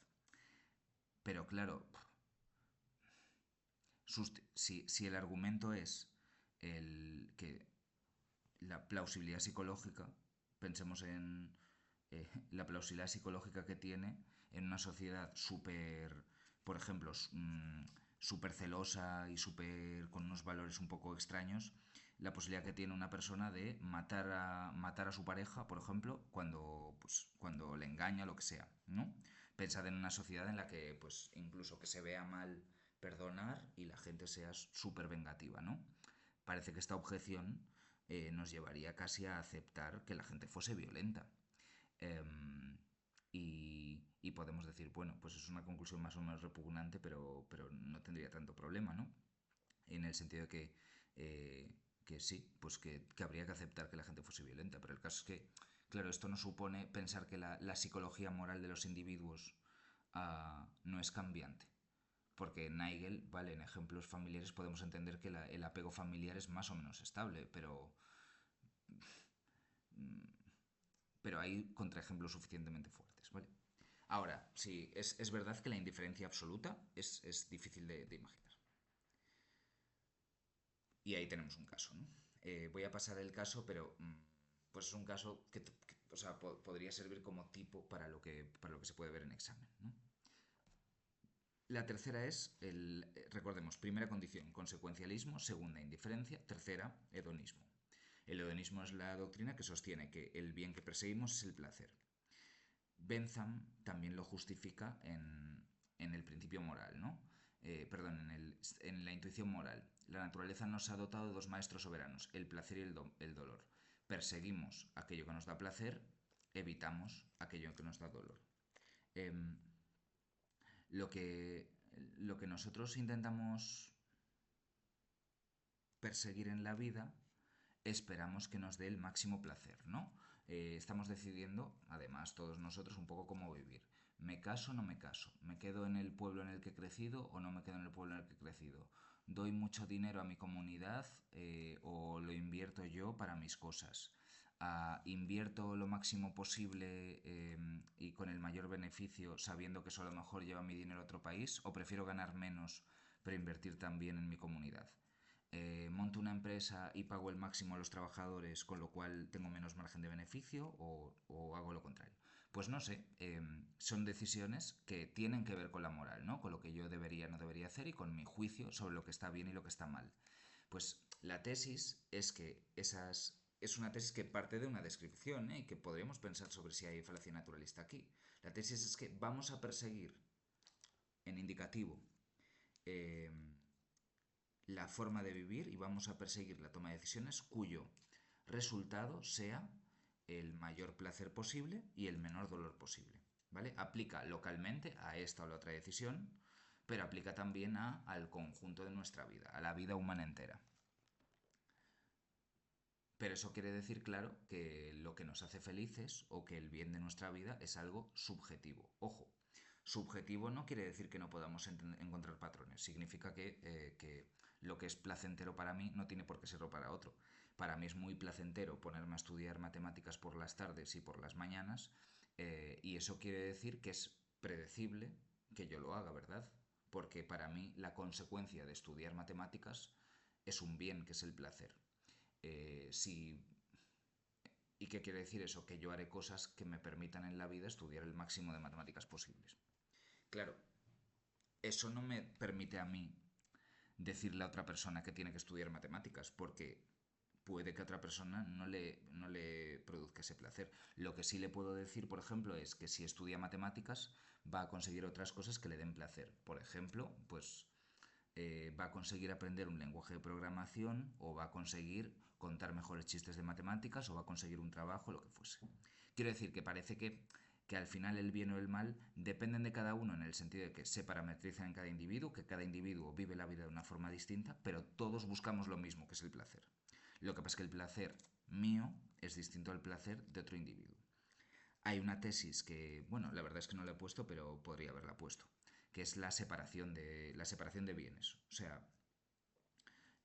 Pero claro, si el argumento es que la plausibilidad psicológica, pensemos en la plausibilidad psicológica que tiene en una sociedad súper, por ejemplo, súper celosa y súper con unos valores un poco extraños, la posibilidad que tiene una persona de matar a su pareja, por ejemplo, cuando le engaña, lo que sea, ¿no? Pensad en una sociedad en la que, pues, incluso que se vea mal perdonar y la gente sea súper vengativa, ¿no? Parece que esta objeción nos llevaría casi a aceptar que la gente fuese violenta. Em, y podemos decir, bueno, pues es una conclusión más o menos repugnante, pero no tendría tanto problema, ¿no? En el sentido de que sí, pues que habría que aceptar que la gente fuese violenta, pero el caso es que, claro, esto no supone pensar que la psicología moral de los individuos no es cambiante. Porque Nigel, vale, en ejemplos familiares podemos entender que el apego familiar es más o menos estable, pero hay contraejemplos suficientemente fuertes, ¿vale? Ahora, sí, es verdad que la indiferencia absoluta es difícil de imaginar. Y ahí tenemos un caso, ¿no? Voy a pasar el caso, pero pues es un caso que, o sea, podría servir como tipo para lo que se puede ver en examen, ¿no? La tercera es, recordemos, primera condición, consecuencialismo, segunda, indiferencia, tercera, hedonismo. El hedonismo es la doctrina que sostiene que el bien que perseguimos es el placer. Bentham también lo justifica en el principio moral, ¿no? Perdón, en la intuición moral. La naturaleza nos ha dotado de dos maestros soberanos, el placer y el dolor. Perseguimos aquello que nos da placer, evitamos aquello que nos da dolor. Em, lo, que, lo que nosotros intentamos perseguir en la vida, esperamos que nos dé el máximo placer, ¿no? Estamos decidiendo, además, todos nosotros, un poco cómo vivir. ¿Me caso o no me caso? ¿Me quedo en el pueblo en el que he crecido o no me quedo en el pueblo en el que he crecido? ¿Doy mucho dinero a mi comunidad o lo invierto yo para mis cosas? ¿Invierto lo máximo posible y con el mayor beneficio sabiendo que eso a lo mejor lleva mi dinero a otro país? ¿O prefiero ganar menos pero invertir también en mi comunidad? ¿Monto una empresa y pago el máximo a los trabajadores, con lo cual tengo menos margen de beneficio, o hago lo contrario? Pues no sé, son decisiones que tienen que ver con la moral, ¿no? Con lo que yo debería o no debería hacer y con mi juicio sobre lo que está bien y lo que está mal. Pues la tesis es que es una tesis que parte de una descripción, ¿eh? Y que podríamos pensar sobre si hay falacia naturalista aquí. La tesis es que vamos a perseguir en indicativo eh, la forma de vivir y vamos a perseguir la toma de decisiones cuyo resultado sea el mayor placer posible y el menor dolor posible. ¿Vale? Aplica localmente a esta o la otra decisión, pero aplica también al conjunto de nuestra vida, a la vida humana entera. Pero eso quiere decir, claro, que lo que nos hace felices o que el bien de nuestra vida es algo subjetivo. Ojo, subjetivo no quiere decir que no podamos encontrar patrones. Significa que lo que es placentero para mí no tiene por qué serlo para otro. Para mí es muy placentero ponerme a estudiar matemáticas por las tardes y por las mañanas, y eso quiere decir que es predecible que yo lo haga, ¿verdad? Porque para mí la consecuencia de estudiar matemáticas es un bien, que es el placer. Si ¿Y qué quiere decir eso? Que yo haré cosas que me permitan en la vida estudiar el máximo de matemáticas posibles. Claro, eso no me permite a mí decirle a otra persona que tiene que estudiar matemáticas, porque puede que a otra persona no le produzca ese placer. Lo que sí le puedo decir, por ejemplo, es que si estudia matemáticas va a conseguir otras cosas que le den placer. Por ejemplo, pues va a conseguir aprender un lenguaje de programación o va a conseguir contar mejores chistes de matemáticas o va a conseguir un trabajo, lo que fuese. Quiero decir que parece que al final el bien o el mal dependen de cada uno en el sentido de que se parametrizan en cada individuo, que cada individuo vive la vida de una forma distinta, pero todos buscamos lo mismo, que es el placer. Lo que pasa es que el placer mío es distinto al placer de otro individuo. Hay una tesis que, bueno, la verdad es que no la he puesto, pero podría haberla puesto, que es la separación de bienes. O sea,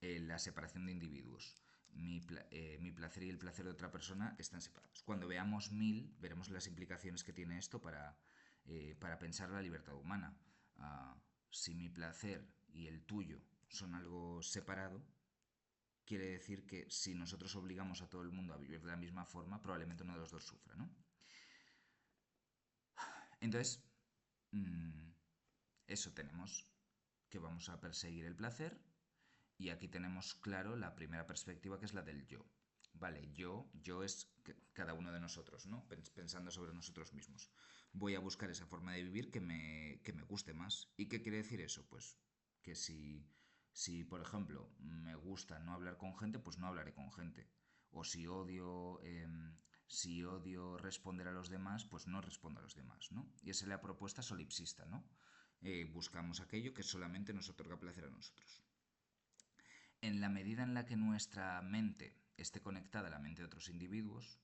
la separación de individuos. Mi placer y el placer de otra persona están separados. Cuando veamos 1000, veremos las implicaciones que tiene esto para pensar la libertad humana. Si mi placer y el tuyo son algo separado, quiere decir que si nosotros obligamos a todo el mundo a vivir de la misma forma, probablemente uno de los dos sufra, ¿no? Entonces, mmm, eso tenemos, que vamos a perseguir el placer. Y aquí tenemos claro la primera perspectiva, que es la del yo. Vale, yo es cada uno de nosotros, ¿no? Pensando sobre nosotros mismos. Voy a buscar esa forma de vivir que me guste más. ¿Y qué quiere decir eso? Pues que si por ejemplo, me gusta no hablar con gente, pues no hablaré con gente. O si odio responder a los demás, pues no respondo a los demás, ¿no? Y esa es la propuesta solipsista, ¿no? Buscamos aquello que solamente nos otorga placer a nosotros. En la medida en la que nuestra mente esté conectada a la mente de otros individuos,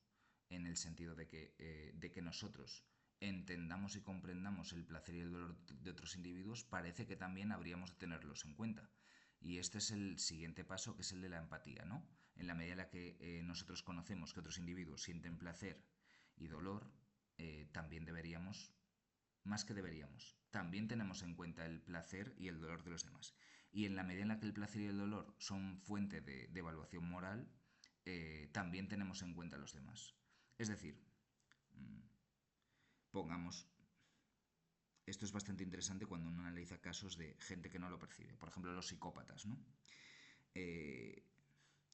en el sentido de que nosotros entendamos y comprendamos el placer y el dolor de otros individuos, parece que también habríamos de tenerlos en cuenta. Y este es el siguiente paso, que es el de la empatía, ¿no? En la medida en la que nosotros conocemos que otros individuos sienten placer y dolor, también deberíamos, más que deberíamos, también tenemos en cuenta el placer y el dolor de los demás. Y en la medida en la que el placer y el dolor son fuente de evaluación moral, también tenemos en cuenta a los demás. Es decir, pongamos, esto es bastante interesante cuando uno analiza casos de gente que no lo percibe, por ejemplo los psicópatas, ¿no? Eh,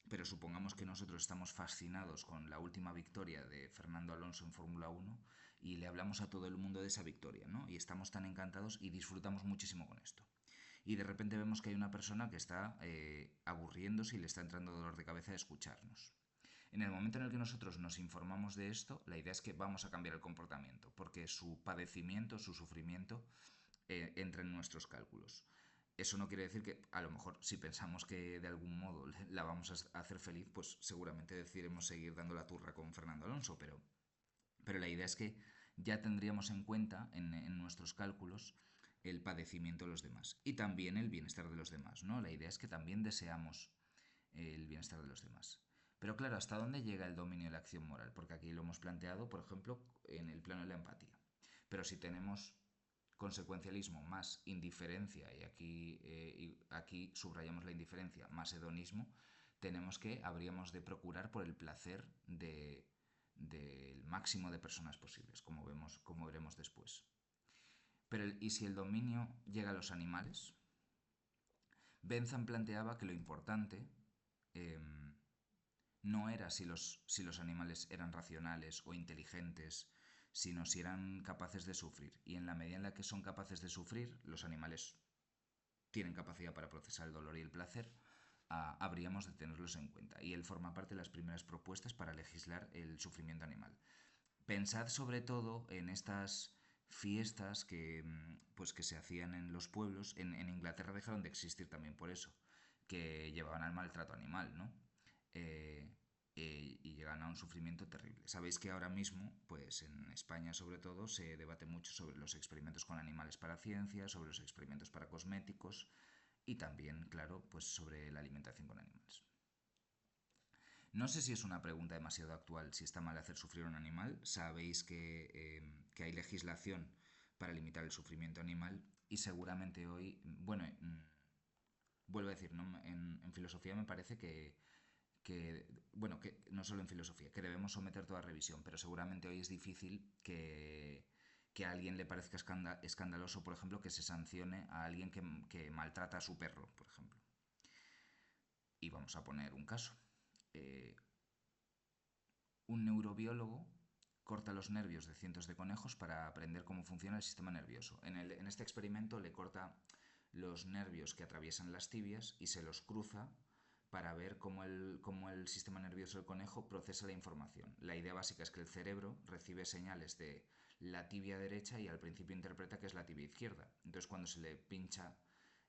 pero supongamos que nosotros estamos fascinados con la última victoria de Fernando Alonso en Fórmula 1 y le hablamos a todo el mundo de esa victoria, ¿no? Y estamos tan encantados y disfrutamos muchísimo con esto. Y de repente vemos que hay una persona que está aburriéndose y le está entrando dolor de cabeza de escucharnos. En el momento en el que nosotros nos informamos de esto, la idea es que vamos a cambiar el comportamiento, porque su padecimiento, su sufrimiento, entra en nuestros cálculos. Eso no quiere decir que, a lo mejor, si pensamos que de algún modo la vamos a hacer feliz, pues seguramente decidiremos seguir dando la turra con Fernando Alonso, pero la idea es que ya tendríamos en cuenta en nuestros cálculos el padecimiento de los demás y también el bienestar de los demás, ¿no? La idea es que también deseamos el bienestar de los demás. Pero claro, ¿hasta dónde llega el dominio de la acción moral? Porque aquí lo hemos planteado, por ejemplo, en el plano de la empatía. Pero si tenemos consecuencialismo más indiferencia, y aquí subrayamos la indiferencia, más hedonismo, tenemos que habríamos de procurar por el placer del máximo de personas posibles, como veremos después. Pero ¿y si el dominio llega a los animales? Bentham planteaba que lo importante eh, no era si los animales eran racionales o inteligentes, sino si eran capaces de sufrir. Y en la medida en la que son capaces de sufrir, los animales tienen capacidad para procesar el dolor y el placer, habríamos de tenerlos en cuenta. Y él forma parte de las primeras propuestas para legislar el sufrimiento animal. Pensad sobre todo en estas fiestas pues que se hacían en los pueblos. En Inglaterra dejaron de existir también por eso, que llevaban al maltrato animal, ¿no? Eh, y llegan a un sufrimiento terrible. Sabéis que ahora mismo, pues en España sobre todo, se debate mucho sobre los experimentos con animales para ciencia, sobre los experimentos para cosméticos y también, claro, pues sobre la alimentación con animales. No sé si es una pregunta demasiado actual, si está mal hacer sufrir a un animal. Sabéis que hay legislación para limitar el sufrimiento animal y seguramente hoy, bueno, vuelvo a decir, ¿no? En filosofía me parece bueno, que no solo en filosofía, que debemos someter toda revisión, pero seguramente hoy es difícil que a alguien le parezca escandaloso, por ejemplo, que se sancione a alguien que maltrata a su perro, por ejemplo. Y vamos a poner un caso. Eh, un neurobiólogo corta los nervios de cientos de conejos para aprender cómo funciona el sistema nervioso. En este experimento le corta los nervios que atraviesan las tibias y se los cruza para ver cómo el sistema nervioso del conejo procesa la información. La idea básica es que el cerebro recibe señales de la tibia derecha y al principio interpreta que es la tibia izquierda. Entonces cuando se le pincha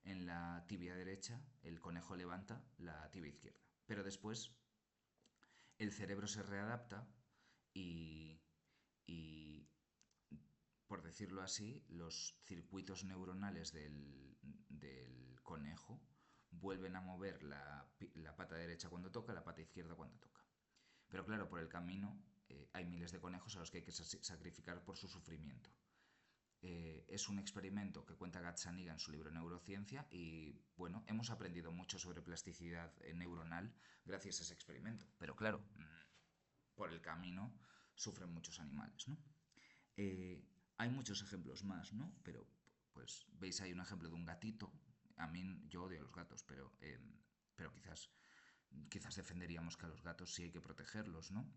en la tibia derecha, el conejo levanta la tibia izquierda. Pero después el cerebro se readapta y, y, por decirlo así, los circuitos neuronales del conejo vuelven a mover la pata derecha cuando toca, la pata izquierda cuando toca. Pero claro, por el camino hay miles de conejos a los que hay que sacrificar por su sufrimiento. Es un experimento que cuenta Gazzaniga en su libro Neurociencia y, bueno, hemos aprendido mucho sobre plasticidad neuronal gracias a ese experimento. Pero claro, por el camino sufren muchos animales, ¿no? Hay muchos ejemplos más, ¿no? Pero, pues, veis, hay un ejemplo de un gatito. A mí, yo odio a los gatos, pero quizás defenderíamos que a los gatos sí hay que protegerlos, ¿no?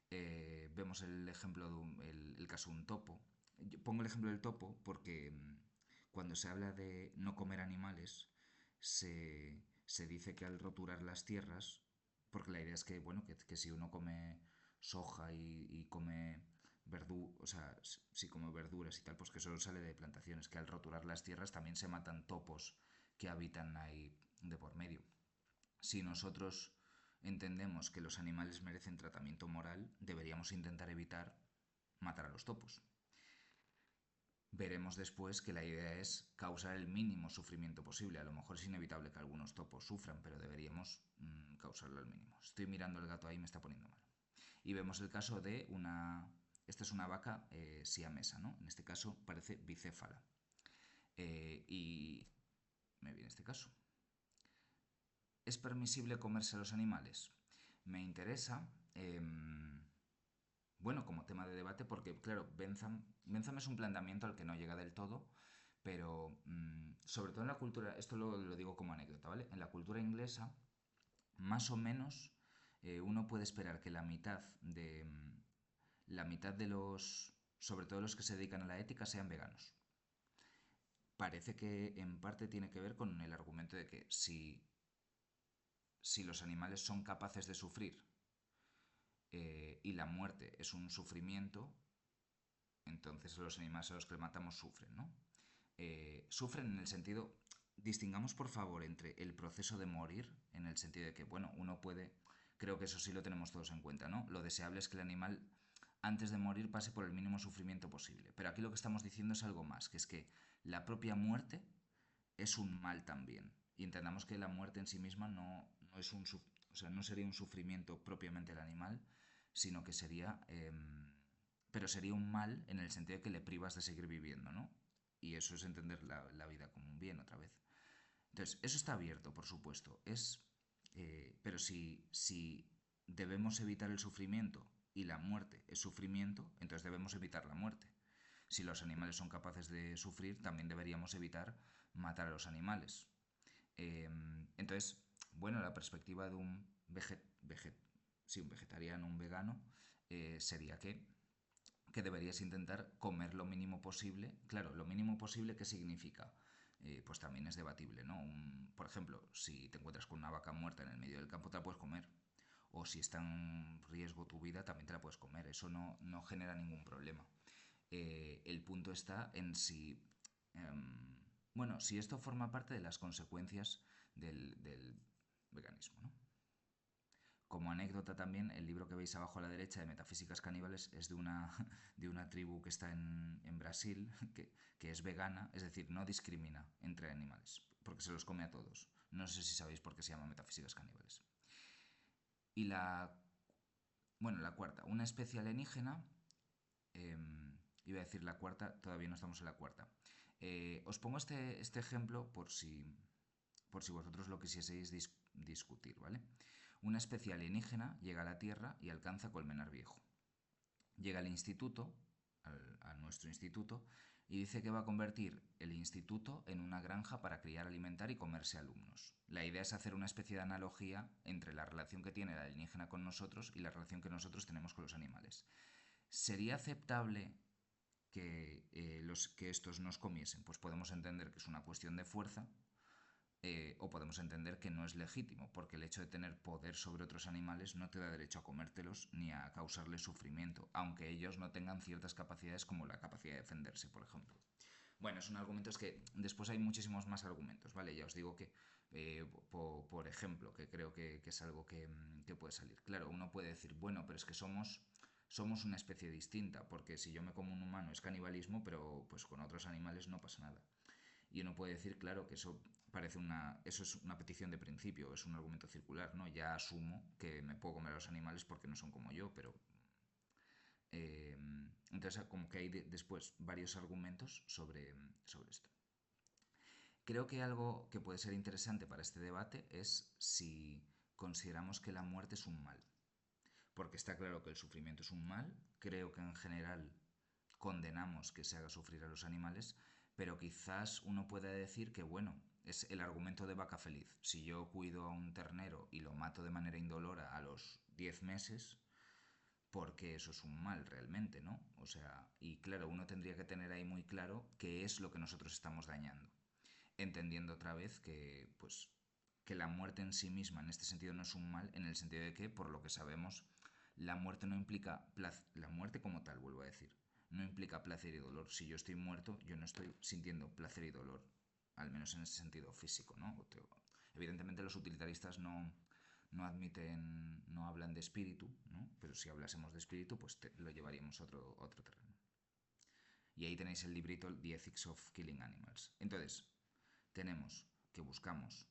Vemos el ejemplo el caso de un topo. Yo pongo el ejemplo del topo porque cuando se habla de no comer animales, se dice que al roturar las tierras, porque la idea sabías que, bueno, que si uno come soja y come o sea, si come verduras y tal, pues que eso sale de plantaciones, que al roturar las tierras también se matan topos que habitan ahí de por medio. Si nosotros entendemos que los animales merecen tratamiento moral, deberíamos intentar evitar matar a los topos. Veremos después que la idea es causar el mínimo sufrimiento posible. A lo mejor es inevitable que algunos topos sufran, pero deberíamos causarlo al mínimo. Estoy mirando el gato ahí, me está poniendo mal. Y vemos el caso de una... Esta es una vaca siamesa, ¿no? En este caso parece bicéfala. Y me viene este caso. ¿Es permisible comerse a los animales? Me interesa, bueno, como tema de debate, porque, claro, Bentham es un planteamiento al que no llega del todo, pero sobre todo en la cultura, esto lo digo como anécdota, ¿vale? En la cultura inglesa, más o menos, uno puede esperar que la mitad de los, sobre todo los que se dedican a la ética, sean veganos. Parece que en parte tiene que ver con el argumento de que si los animales son capaces de sufrir y la muerte es un sufrimiento, entonces los animales a los que matamos sufren, ¿no? Sufren en el sentido, distingamos por favor entre el proceso de morir, en el sentido de que, bueno, uno puede, creo que eso sí lo tenemos todos en cuenta, ¿no? Lo deseable es que el animal antes de morir pase por el mínimo sufrimiento posible. Pero aquí lo que estamos diciendo es algo más, que es que la propia muerte es un mal también. Y entendamos que la muerte en sí misma no es o sea, no sería un sufrimiento propiamente el animal, sino que sería... pero sería un mal en el sentido de que le privas de seguir viviendo, ¿no? Y eso es entender la vida como un bien otra vez. Entonces, eso está abierto, por supuesto. Pero si debemos evitar el sufrimiento y la muerte es sufrimiento, entonces debemos evitar la muerte. Si los animales son capaces de sufrir, también deberíamos evitar matar a los animales. Entonces, bueno, la perspectiva de un, sí, un vegetariano, un vegano, sería que deberías intentar comer lo mínimo posible. Claro, lo mínimo posible, ¿qué significa? Pues también es debatible, ¿no? Por ejemplo, si te encuentras con una vaca muerta en el medio del campo, te la puedes comer. O si está en riesgo tu vida, también te la puedes comer. Eso no genera ningún problema. El punto está en si... bueno, si esto forma parte de las consecuencias del veganismo, ¿no? Como anécdota también, el libro que veis abajo a la derecha de Metafísicas Caníbales es de una, de una tribu que está en Brasil, que es vegana, es decir, no discrimina entre animales, porque se los come a todos. No sé si sabéis por qué se llama Metafísicas Caníbales. Y bueno, la cuarta, una especie alienígena, iba a decir la cuarta, todavía no estamos en la cuarta. Os pongo este ejemplo por si vosotros lo quisieseis discutir, ¿vale? Una especie alienígena llega a la Tierra y alcanza Colmenar Viejo. Llega al instituto, a nuestro instituto, y dice que va a convertir el instituto en una granja para criar, alimentar y comerse alumnos. La idea es hacer una especie de analogía entre la relación que tiene el alienígena con nosotros y la relación que nosotros tenemos con los animales. ¿Sería aceptable que estos nos comiesen? Pues podemos entender que es una cuestión de fuerza, o podemos entender que no es legítimo, porque el hecho de tener poder sobre otros animales no te da derecho a comértelos ni a causarles sufrimiento, aunque ellos no tengan ciertas capacidades como la capacidad de defenderse, por ejemplo. Bueno, son argumentos que después hay muchísimos más argumentos, ¿vale? Ya os digo que, por ejemplo, que creo que es algo que puede salir. Claro, uno puede decir, bueno, pero es que somos una especie distinta, porque si yo me como un humano es canibalismo, pero pues con otros animales no pasa nada. Y uno puede decir, claro, que eso es una petición de principio, es un argumento circular, ¿no? Ya asumo que me puedo comer a los animales porque no son como yo, pero... eh, entonces, como que hay después varios argumentos sobre esto. Creo que algo que puede ser interesante para este debate es si consideramos que la muerte es un mal. Porque está claro que el sufrimiento es un mal, creo que en general condenamos que se haga sufrir a los animales, pero quizás uno pueda decir que, bueno, es el argumento de vaca feliz. Si yo cuido a un ternero y lo mato de manera indolora a los 10 meses, porque eso es un mal realmente, ¿no? O sea, y claro, uno tendría que tener ahí muy claro qué es lo que nosotros estamos dañando. Entendiendo otra vez que, pues, que la muerte en sí misma en este sentido no es un mal, en el sentido de que, por lo que sabemos, la muerte no implica la muerte como tal, vuelvo a decir, no implica placer y dolor. Si yo estoy muerto, yo no estoy sintiendo placer y dolor, al menos en ese sentido físico, ¿no? Evidentemente los utilitaristas no admiten, no hablan de espíritu, ¿no? Pero si hablásemos de espíritu, pues lo llevaríamos a otro terreno. Y ahí tenéis el librito The Ethics of Killing Animals. Entonces, tenemos que buscamos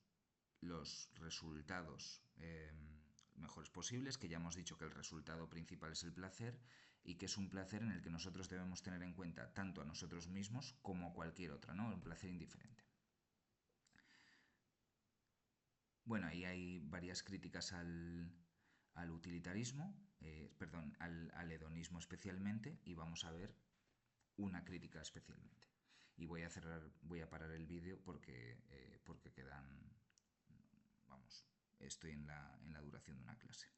los resultados mejores posibles, que ya hemos dicho que el resultado principal es el placer y que es un placer en el que nosotros debemos tener en cuenta tanto a nosotros mismos como a cualquier otra, ¿no? Un placer indiferente. Bueno, ahí hay varias críticas al utilitarismo, perdón, al hedonismo especialmente, y vamos a ver una crítica especialmente. Y voy a parar el vídeo porque quedan, vamos, estoy en la duración de una clase.